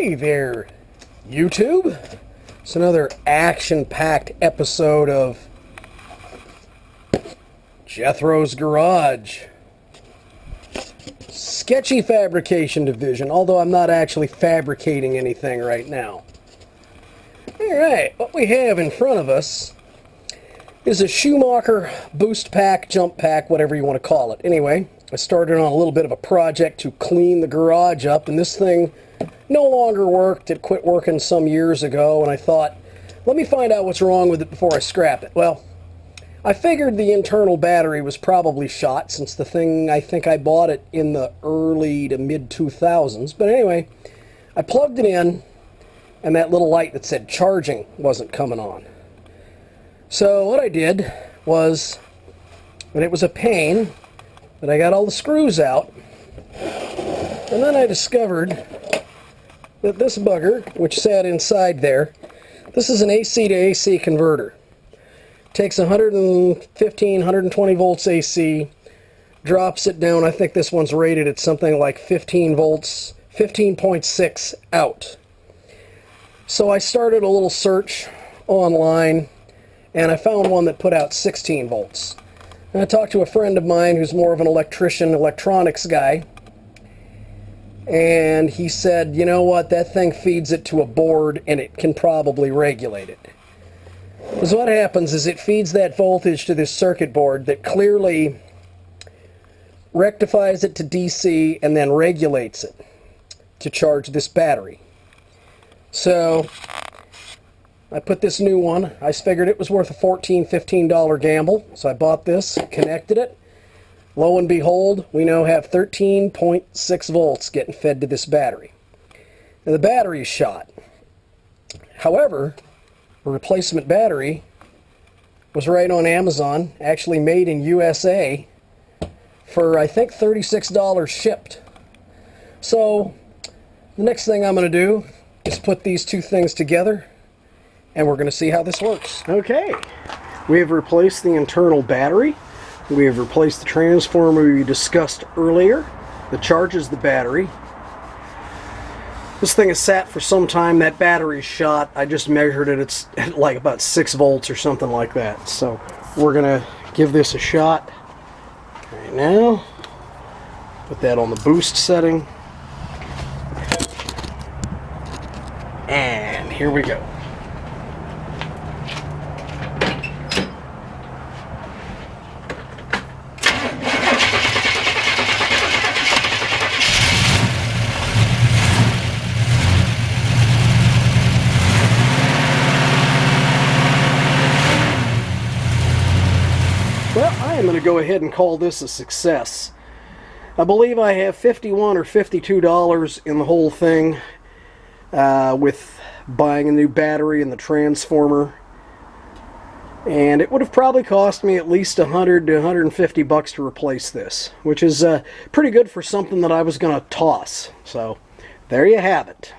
Hey there, YouTube. It's another action-packed episode of Jethro's Garage. Sketchy fabrication division, although I'm not actually fabricating anything right now. Alright, what we have in front of us is a Shumacher boost pack, jump pack, whatever you want to call it. Anyway, I started on a little bit of a project to clean the garage up, and this thing no longer worked. It quit working some years ago, and I thought, let me find out what's wrong with it before I scrap it. Well, I figured the internal battery was probably shot, since the thing, I think I bought it in the early to mid-2000s. But anyway, I plugged it in, and that little light that said charging wasn't coming on. So what I did was, and it was a pain, but I got all the screws out, and then I discovered that this bugger, which sat inside there, this is an AC to AC converter. Takes 115, 120 volts AC, drops it down. I think this one's rated at something like 15 volts, 15.6 out. So I started a little search online, and I found one that put out 16 volts. And I talked to a friend of mine who's more of an electrician, electronics guy, and he said, you know what, that thing feeds it to a board and it can probably regulate it. Because what happens is it feeds that voltage to this circuit board that clearly rectifies it to DC and then regulates it to charge this battery. So I put this new one. I figured it was worth a $14, $15 gamble, so I bought this, connected it. Lo and behold, we now have 13.6 volts getting fed to this battery. Now the battery is shot. However, a replacement battery was right on Amazon, actually made in USA, for I think $36 shipped. So the next thing I'm going to do is put these two things together, and we're going to see how this works. Okay, we have replaced the internal battery. We have replaced the transformer we discussed earlier that charges the battery. This thing has sat for some time. That battery is shot. I just measured it. It's at like about 6 volts or something like that. So we're going to give this a shot right now. Put that on the boost setting. And here we go. Well, I am going to go ahead and call this a success. I believe I have $51 or $52 in the whole thing with buying a new battery and the transformer. And it would have probably cost me at least $100 to $150 to replace this, which is pretty good for something that I was going to toss. So there you have it.